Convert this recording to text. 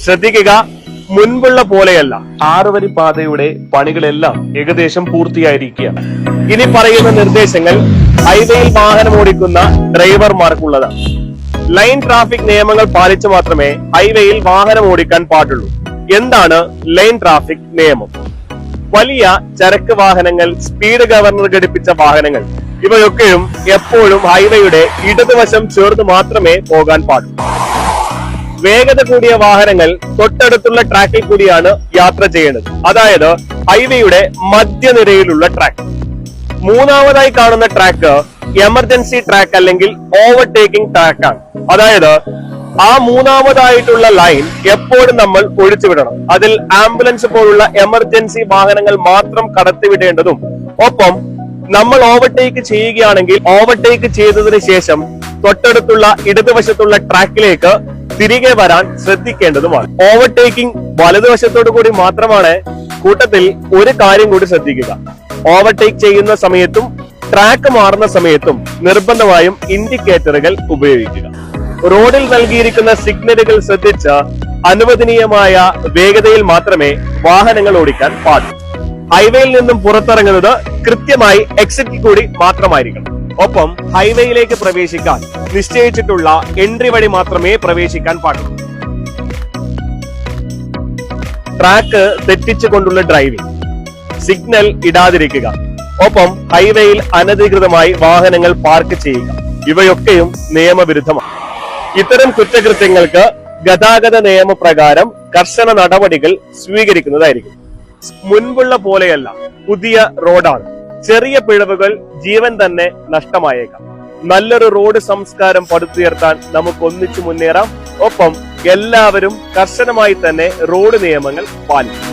ശ്രദ്ധിക്കുക, മുൻപുള്ള പോലെയല്ല. 6 വരി പാതയുടെ പണികളെല്ലാം ഏകദേശം പൂർത്തിയായിരിക്കുകയാണ്. ഇനി പറയുന്ന നിർദ്ദേശങ്ങൾ ഹൈവേയിൽ വാഹനം ഓടിക്കുന്ന ഡ്രൈവർമാർക്കുള്ളതാണ്. ലൈൻ ട്രാഫിക് നിയമങ്ങൾ പാലിച്ച് മാത്രമേ ഹൈവേയിൽ വാഹനം ഓടിക്കാൻ പാടുള്ളൂ. എന്താണ് ലൈൻ ട്രാഫിക് നിയമം? വലിയ ചരക്ക് വാഹനങ്ങൾ, സ്പീഡ് ഗവർണർ ഘടിപ്പിച്ച വാഹനങ്ങൾ, ഇവയൊക്കെയും എപ്പോഴും ഹൈവേയുടെ ഇടതുവശം ചേർന്ന് മാത്രമേ പോകാൻ പാടുള്ളൂ. വേഗത കൂടിയ വാഹനങ്ങൾ തൊട്ടടുത്തുള്ള ട്രാക്കിൽ കൂടിയാണ് യാത്ര ചെയ്യേണ്ടത്. അതായത് ഹൈവേയുടെ മധ്യനിരയിലുള്ള ട്രാക്ക്. മൂന്നാമതായി കാണുന്ന ട്രാക്ക് എമർജൻസി ട്രാക്ക് അല്ലെങ്കിൽ ഓവർടേക്കിംഗ് ട്രാക്കാണ്. അതായത് ആ മൂന്നാമതായിട്ടുള്ള ലൈൻ എപ്പോഴും നമ്മൾ ഒഴിച്ചുവിടണം. അതിൽ ആംബുലൻസ് പോലുള്ള എമർജൻസി വാഹനങ്ങൾ മാത്രം കടത്തിവിടേണ്ടതും, ഒപ്പം നമ്മൾ ഓവർടേക്ക് ചെയ്യുകയാണെങ്കിൽ ഓവർടേക്ക് ചെയ്തതിനു ശേഷം തൊട്ടടുത്തുള്ള ഇടതുവശത്തുള്ള ട്രാക്കിലേക്ക് തിരികെ വരാൻ ശ്രദ്ധിക്കേണ്ടതുമാണ്. ഓവർടേക്കിംഗ് വലതുവശത്തോടു കൂടി മാത്രമാണ്. കൂട്ടത്തിൽ ഒരു കാര്യം കൂടി ശ്രദ്ധിക്കുക, ഓവർടേക്ക് ചെയ്യുന്ന സമയത്തും ട്രാക്ക് മാറുന്ന സമയത്തും നിർബന്ധമായും ഇൻഡിക്കേറ്ററുകൾ ഉപയോഗിക്കുക. റോഡിൽ നൽകിയിരിക്കുന്ന സിഗ്നലുകൾ ശ്രദ്ധിച്ച് അനുവദനീയമായ വേഗതയിൽ മാത്രമേ വാഹനങ്ങൾ ഓടിക്കാൻ പാടൂ. ഹൈവേയിൽ നിന്നും പുറത്തിറങ്ങുന്നത് കൃത്യമായി എക്സിറ്റ് കൂടി മാത്രമായിരിക്കണം. ഒപ്പം ഹൈവേയിലേക്ക് പ്രവേശിക്കാൻ നിശ്ചയിച്ചിട്ടുള്ള എൻട്രി വഴി മാത്രമേ പ്രവേശിക്കാൻ പാടുള്ളൂ. ട്രാക്ക് തെറ്റിച്ചുകൊണ്ടുള്ള ഡ്രൈവിംഗ്, സിഗ്നൽ ഇടാതിരിക്കുക, ഒപ്പം ഹൈവേയിൽ അനധികൃതമായി വാഹനങ്ങൾ പാർക്ക് ചെയ്യുക, ഇവയൊക്കെയും നിയമവിരുദ്ധമാണ്. ഇത്തരം കുറ്റകൃത്യങ്ങൾക്ക് ഗതാഗത നിയമപ്രകാരം കർശന നടപടികൾ സ്വീകരിക്കുന്നതായിരിക്കും. മുൻപുള്ള പോലെയല്ല, പുതിയ റോഡാണ്. ചെറിയ പിഴവുകൾ ജീവൻ തന്നെ നഷ്ടമായേക്കാം. നല്ലൊരു റോഡ് സംസ്കാരം പടുത്തുയർത്താൻ നമുക്ക് ഒന്നിച്ചു മുന്നേറാം. ഒപ്പം എല്ലാവരും കർശനമായി തന്നെ റോഡ് നിയമങ്ങൾ പാലിക്കും.